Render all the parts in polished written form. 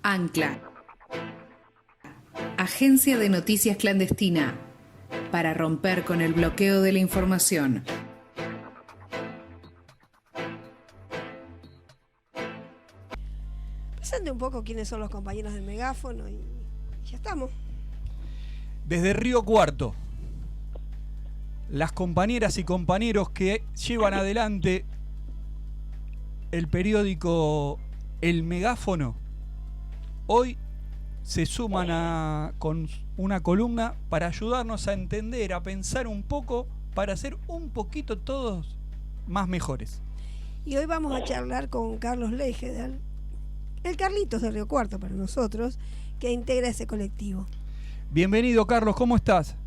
Ancla, agencia de noticias clandestina, para romper con el bloqueo de la información. Presente un poco quiénes son los compañeros del megáfono y ya estamos. Desde Río Cuarto, las compañeras y compañeros que llevan adelante el periódico El Megáfono, hoy se suman con una columna para ayudarnos a entender, a pensar un poco, para ser un poquito todos más mejores. Y hoy vamos a charlar con Carlos Leigedal, el Carlitos de Río Cuarto para nosotros, que integra ese colectivo. Bienvenido, Carlos, ¿cómo estás?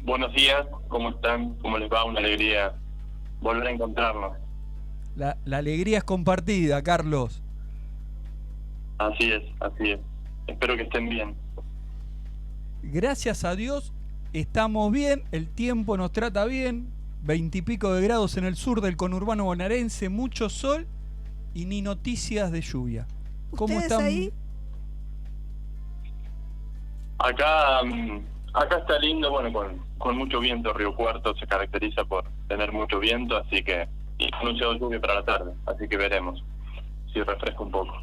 Buenos días, ¿cómo están? ¿Cómo les va? Una alegría volver a encontrarnos. La alegría es compartida, Carlos. Así es, así es. Espero que estén bien. Gracias a Dios estamos bien, el tiempo nos trata bien, 20 y pico de grados en el sur del conurbano bonaerense, mucho sol y ni noticias de lluvia. ¿Cómo están ahí? Acá está lindo, bueno, con mucho viento. Río Cuarto se caracteriza por tener mucho viento, así que y anunciado lluvia para la tarde, así que veremos si refresca un poco.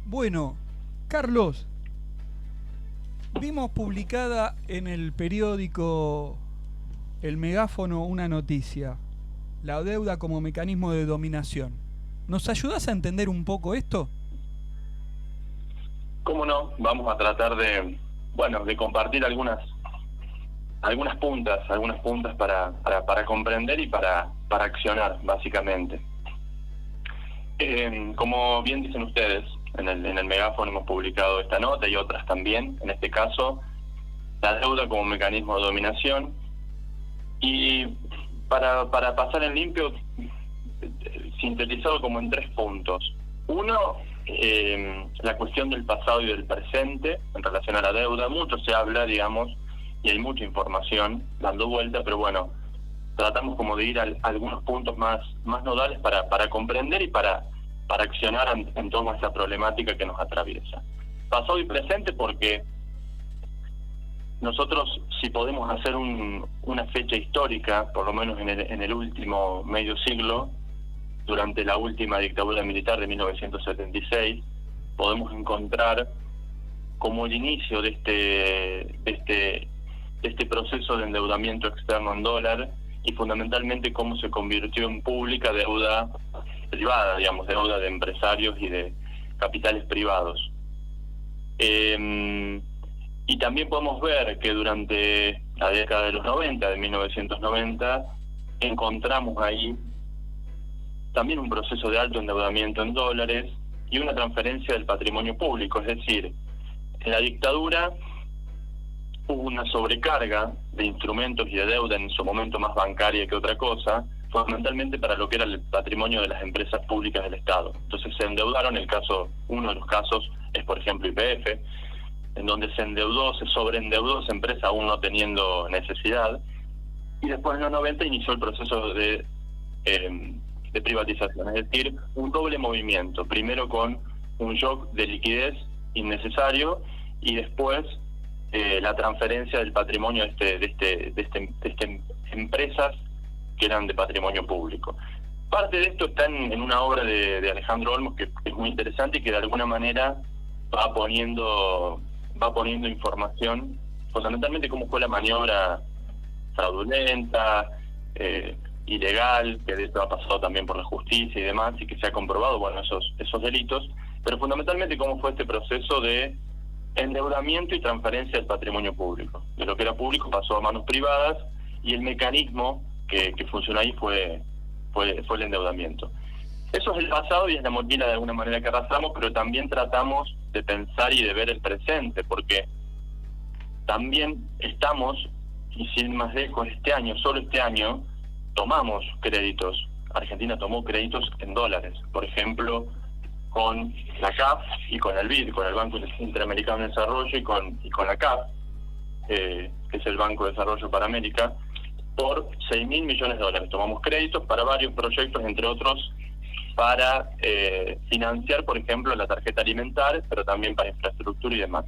Bueno, Carlos, vimos publicada en el periódico El Megáfono una noticia: la deuda como mecanismo de dominación. ¿Nos ayudás a entender un poco esto? ¿Cómo no? Vamos a tratar de compartir algunas puntas para comprender y para accionar, básicamente. Como bien dicen ustedes, en el Megáfono hemos publicado esta nota y otras también, en este caso, la deuda como mecanismo de dominación. Y para pasar en limpio, sintetizado como en 3 puntos. Uno, la cuestión del pasado y del presente en relación a la deuda. Mucho se habla, digamos, y hay mucha información dando vuelta, pero bueno, tratamos como de ir a algunos puntos más nodales para comprender y para accionar en torno a esta problemática que nos atraviesa. Pasado y presente porque nosotros, si podemos hacer una fecha histórica, por lo menos en el último medio siglo, durante la última dictadura militar de 1976, podemos encontrar como el inicio de este proceso de endeudamiento externo en dólar, y fundamentalmente cómo se convirtió en pública deuda privada, digamos, deuda de empresarios y de capitales privados. Y también podemos ver que durante la década de los 90, de 1990, encontramos ahí también un proceso de alto endeudamiento en dólares y una transferencia del patrimonio público. Es decir, en la dictadura hubo una sobrecarga de instrumentos y de deuda, en su momento más bancaria que otra cosa, fundamentalmente para lo que era el patrimonio de las empresas públicas del Estado. Entonces se endeudaron. Uno de los casos es, por ejemplo, YPF, en donde se sobreendeudó esa empresa aún no teniendo necesidad, y después en los 90 inició el proceso de privatización, es decir, un doble movimiento, primero con un shock de liquidez innecesario y después la transferencia del patrimonio de empresas que eran de patrimonio público. Parte de esto está en una obra de Alejandro Olmos que es muy interesante y que de alguna manera va poniendo información, fundamentalmente cómo fue la maniobra fraudulenta, ilegal, que de esto ha pasado también por la justicia y demás, y que se ha comprobado, bueno, esos delitos, pero fundamentalmente cómo fue este proceso de endeudamiento y transferencia del patrimonio público. De lo que era público pasó a manos privadas, y el mecanismo que funcionó ahí fue el endeudamiento. Eso es el pasado y es la mochila de alguna manera que arrastramos, pero también tratamos de pensar y de ver el presente, porque también estamos, y sin más lejos, solo este año, tomamos créditos. Argentina tomó créditos en dólares, por ejemplo, con la CAF y con el BID, con el Banco Interamericano de Desarrollo, y con la CAF, que es el Banco de Desarrollo para América, por $6.000 millones. Tomamos créditos para varios proyectos, entre otros para financiar, por ejemplo, la tarjeta alimentar, pero también para infraestructura y demás.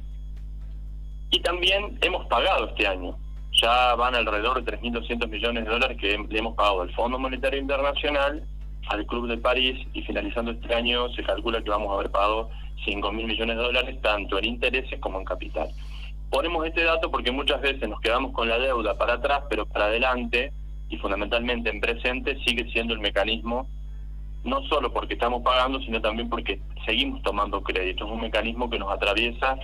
Y también hemos pagado este año. Ya van alrededor de 3.200 millones de dólares que le hemos pagado al Fondo Monetario Internacional, al Club de París, y finalizando este año se calcula que vamos a haber pagado 5.000 millones de dólares, tanto en intereses como en capital. Ponemos este dato porque muchas veces nos quedamos con la deuda para atrás, pero para adelante, y fundamentalmente en presente, sigue siendo el mecanismo, no solo porque estamos pagando, sino también porque seguimos tomando créditos. Es un mecanismo que nos atraviesa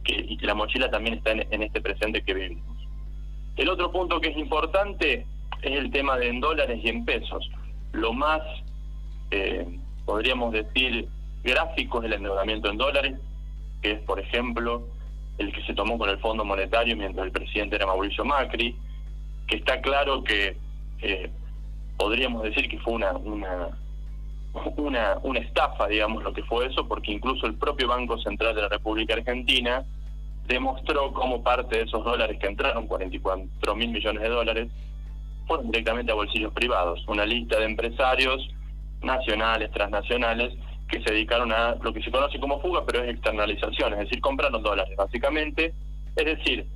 y que la mochila también está en este presente que vivimos. El otro punto que es importante es el tema de en dólares y en pesos. Lo más, podríamos decir, gráfico es el endeudamiento en dólares, que es, por ejemplo, el que se tomó con el Fondo Monetario mientras el presidente era Mauricio Macri, que está claro que podríamos decir que fue una estafa, digamos, lo que fue eso, porque incluso el propio Banco Central de la República Argentina demostró cómo parte de esos dólares que entraron, 44.000 millones de dólares, fueron directamente a bolsillos privados. Una lista de empresarios nacionales, transnacionales, que se dedicaron a lo que se conoce como fuga, pero es externalización, es decir, compraron dólares, básicamente. Es decir,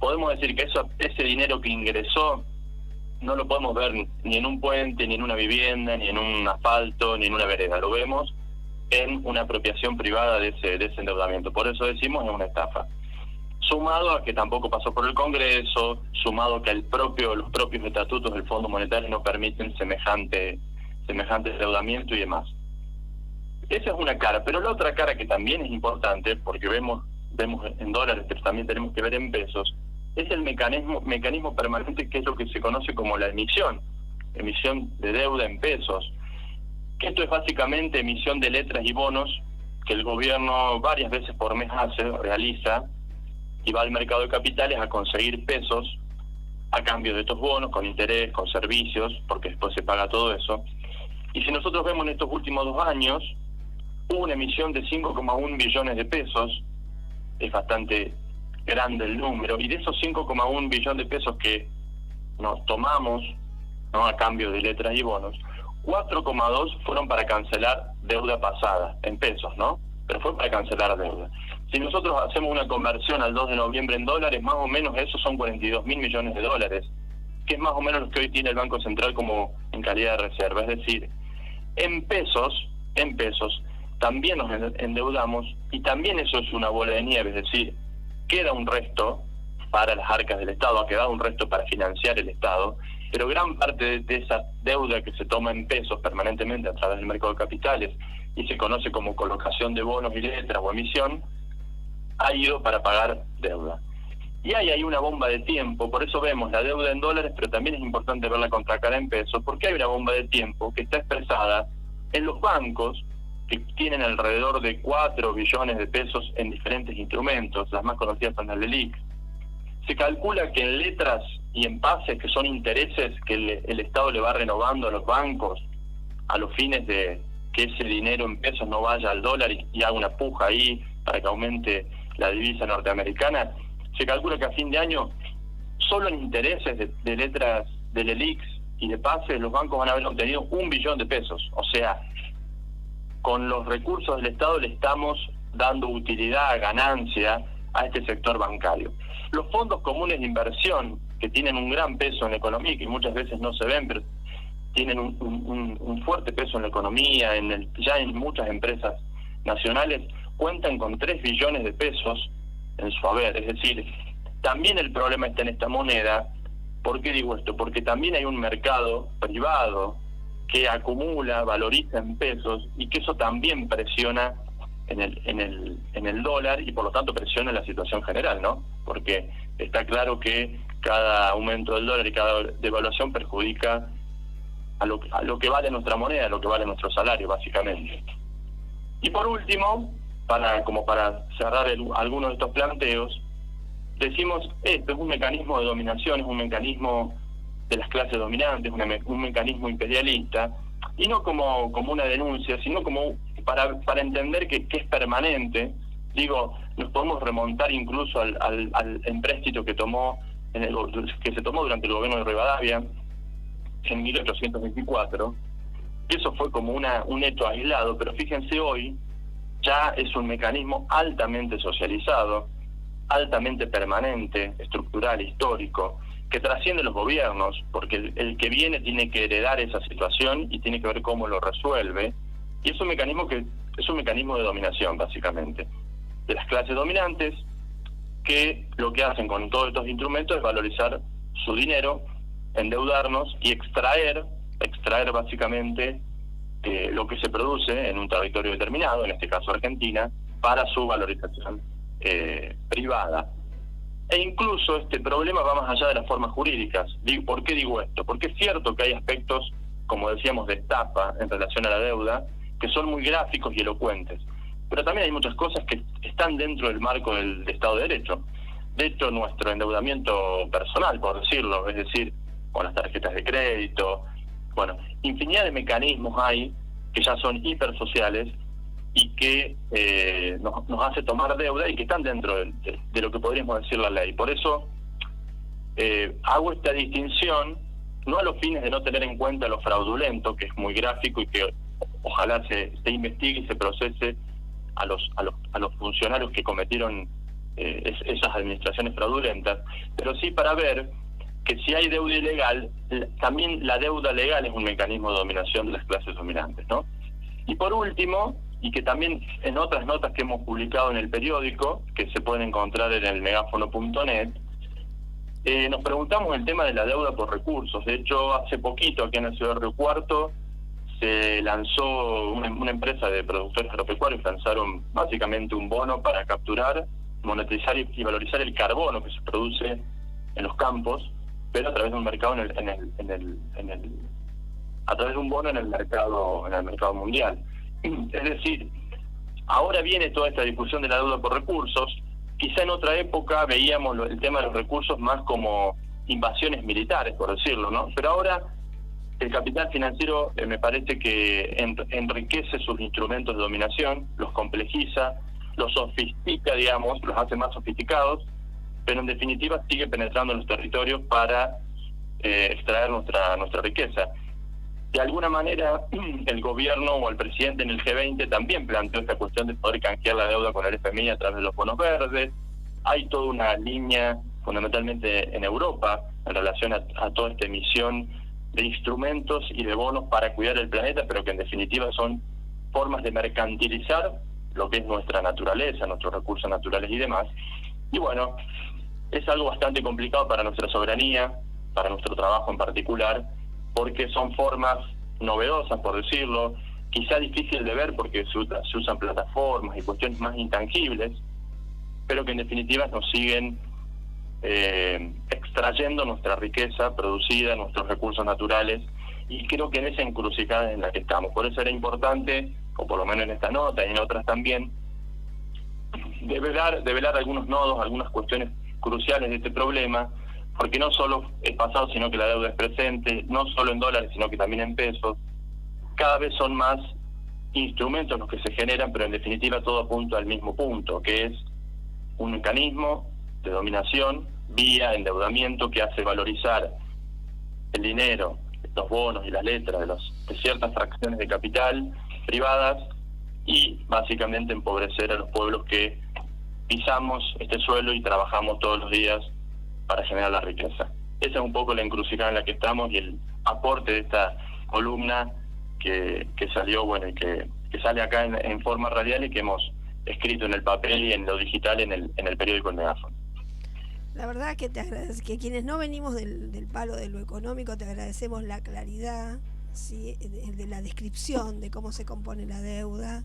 podemos decir que ese dinero que ingresó no lo podemos ver ni en un puente, ni en una vivienda, ni en un asfalto, ni en una vereda. Lo vemos en una apropiación privada de ese endeudamiento. Por eso decimos es una estafa. Sumado a que tampoco pasó por el Congreso, sumado a que los propios estatutos del Fondo Monetario no permiten semejante endeudamiento y demás. Esa es una cara, pero la otra cara que también es importante, porque vemos en dólares, pero también tenemos que ver en pesos, es el mecanismo permanente, que es lo que se conoce como la emisión de deuda en pesos, que esto es básicamente emisión de letras y bonos que el gobierno varias veces por mes realiza, y va al mercado de capitales a conseguir pesos a cambio de estos bonos, con interés, con servicios, porque después se paga todo eso. Y si nosotros vemos en estos últimos 2 años, hubo una emisión de 5,1 billones de pesos, es bastante grande el número, y de esos 5,1 billones de pesos que nos tomamos, ¿no?, a cambio de letras y bonos, 4,2 fueron para cancelar deuda pasada, en pesos, ¿no? Pero fue para cancelar deuda. Si nosotros hacemos una conversión al 2 de noviembre en dólares, más o menos esos son 42.000 millones de dólares, que es más o menos lo que hoy tiene el Banco Central como en calidad de reserva. Es decir, en pesos, también nos endeudamos, y también eso es una bola de nieve, es decir, queda un resto para las arcas del Estado, ha quedado un resto para financiar el Estado, pero gran parte de esa deuda que se toma en pesos permanentemente a través del mercado de capitales y se conoce como colocación de bonos y letras o emisión, ha ido para pagar deuda. Y hay una bomba de tiempo, por eso vemos la deuda en dólares, pero también es importante verla contracara en pesos, porque hay una bomba de tiempo que está expresada en los bancos, que tienen alrededor de 4 billones de pesos en diferentes instrumentos, las más conocidas son las LELIQ. Se calcula que en letras y en pases, que son intereses que el Estado le va renovando a los bancos a los fines de que ese dinero en pesos no vaya al dólar y haga una puja ahí para que aumente la divisa norteamericana, se calcula que a fin de año, solo en intereses de letras de LELIQ y de pases, los bancos van a haber obtenido 1 billón de pesos. O sea, con los recursos del Estado le estamos dando utilidad, ganancia a este sector bancario. Los fondos comunes de inversión, que tienen un gran peso en la economía y que muchas veces no se ven, pero tienen un fuerte peso en la economía, ya en muchas empresas nacionales, cuentan con 3 billones de pesos en su haber. Es decir, también el problema está en esta moneda. ¿Por qué digo esto? Porque también hay un mercado privado que acumula, valoriza en pesos, y que eso también presiona en el dólar, y por lo tanto presiona la situación general, ¿no? Porque está claro que cada aumento del dólar y cada devaluación perjudica a lo que vale nuestra moneda, a lo que vale nuestro salario, básicamente. Y por último, para cerrar algunos de estos planteos, decimos, esto es un mecanismo de dominación, es un mecanismo de las clases dominantes, un mecanismo imperialista, y no como una denuncia, sino como para entender que es permanente. Digo, nos podemos remontar incluso al empréstito que se tomó durante el gobierno de Rivadavia en 1824, y eso fue como un hecho aislado, pero fíjense hoy, ya es un mecanismo altamente socializado, altamente permanente, estructural, histórico, que trasciende los gobiernos, porque el que viene tiene que heredar esa situación y tiene que ver cómo lo resuelve, y es un mecanismo de dominación, básicamente, de las clases dominantes, que lo que hacen con todos estos instrumentos es valorizar su dinero, endeudarnos y extraer básicamente lo que se produce en un territorio determinado, en este caso Argentina, para su valorización privada. E incluso este problema va más allá de las formas jurídicas. ¿Por qué digo esto? Porque es cierto que hay aspectos, como decíamos, de estafa en relación a la deuda, que son muy gráficos y elocuentes. Pero también hay muchas cosas que están dentro del marco del Estado de Derecho. De hecho, nuestro endeudamiento personal, por decirlo, es decir, con las tarjetas de crédito, bueno, infinidad de mecanismos hay que ya son hipersociales y que nos hace tomar deuda y que están dentro de lo que podríamos decir la ley. Por eso hago esta distinción, no a los fines de no tener en cuenta lo fraudulento, que es muy gráfico y que ojalá se investigue y se procese a los funcionarios que cometieron esas administraciones fraudulentas, pero sí para ver que si hay deuda ilegal, también la deuda legal es un mecanismo de dominación de las clases dominantes, ¿no? Y por último, y que también en otras notas que hemos publicado en el periódico, que se pueden encontrar en el megáfono.net, nos preguntamos el tema de la deuda por recursos. De hecho, hace poquito aquí en la ciudad de Río Cuarto se lanzó una empresa de productores agropecuarios, lanzaron básicamente un bono para capturar, monetizar y valorizar el carbono que se produce en los campos, pero a través de un mercado a través de un bono en el mercado mundial. Es decir, ahora viene toda esta discusión de la deuda por recursos. Quizá en otra época veíamos el tema de los recursos más como invasiones militares, por decirlo, ¿no? Pero ahora el capital financiero me parece que enriquece sus instrumentos de dominación, los complejiza, los sofistica, digamos, los hace más sofisticados, pero en definitiva sigue penetrando en los territorios para extraer nuestra riqueza. De alguna manera, el gobierno o el presidente en el G20 también planteó esta cuestión de poder canjear la deuda con el FMI a través de los bonos verdes. Hay toda una línea, fundamentalmente en Europa, en relación a toda esta emisión de instrumentos y de bonos para cuidar el planeta, pero que en definitiva son formas de mercantilizar lo que es nuestra naturaleza, nuestros recursos naturales y demás. Y bueno, es algo bastante complicado para nuestra soberanía, para nuestro trabajo en particular, porque son formas novedosas, por decirlo, quizá difícil de ver porque se usan plataformas y cuestiones más intangibles, pero que en definitiva nos siguen extrayendo nuestra riqueza producida, nuestros recursos naturales, y creo que en esa encrucijada en la que estamos. Por eso era importante, o por lo menos en esta nota y en otras también, develar algunos nodos, algunas cuestiones cruciales de este problema, porque no solo es pasado, sino que la deuda es presente, no solo en dólares, sino que también en pesos. Cada vez son más instrumentos los que se generan, pero en definitiva todo apunta al mismo punto, que es un mecanismo de dominación vía endeudamiento que hace valorizar el dinero, los bonos y las letras de ciertas fracciones de capital privadas y básicamente empobrecer a los pueblos que pisamos este suelo y trabajamos todos los días para generar la riqueza. Esa es un poco la encrucijada en la que estamos y el aporte de esta columna que salió, bueno, y que sale acá en forma radial y que hemos escrito en el papel y en lo digital en el periódico El Megáfono. La verdad que te agradezco, que quienes no venimos del palo de lo económico, te agradecemos la claridad, ¿sí?, de la descripción de cómo se compone la deuda.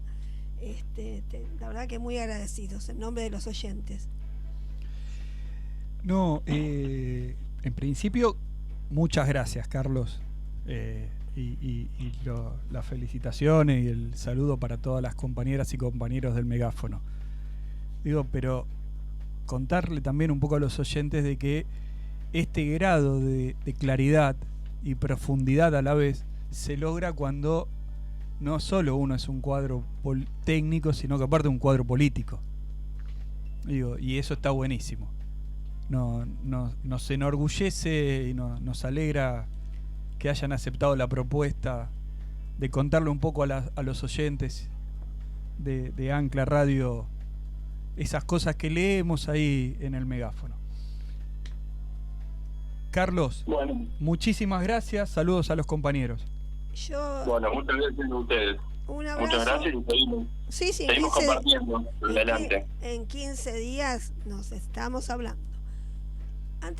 La verdad que muy agradecidos en nombre de los oyentes. No, en principio, muchas gracias, Carlos. Las felicitaciones y el saludo para todas las compañeras y compañeros del Megáfono. Digo, pero contarle también un poco a los oyentes de que este grado de claridad y profundidad a la vez se logra cuando no solo uno es un cuadro técnico, sino que aparte un cuadro político. Digo, y eso está buenísimo. Nos enorgullece y nos alegra que hayan aceptado la propuesta de contarle un poco a los oyentes de Ancla Radio esas cosas que leemos ahí en el megáfono. Carlos, Bueno, muchísimas gracias, saludos a los compañeros. Bueno, muchas gracias a ustedes. Un abrazo. Muchas gracias y seguimos, Sí, seguimos compartiendo. Adelante. En 15 días nos estamos hablando.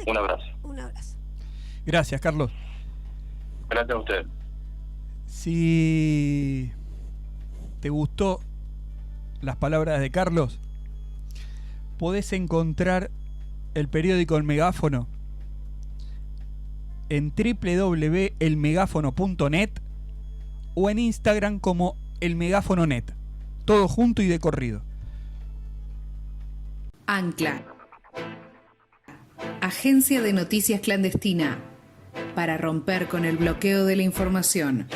Un abrazo. Un abrazo. Gracias, Carlos. Gracias a ustedes. Si te gustó las palabras de Carlos, podés encontrar el periódico El Megáfono en www.elmegáfono.net o en Instagram como elmegáfono.net. Todo junto y de corrido. Ancla. Agencia de noticias clandestina. Para romper con el bloqueo de la información.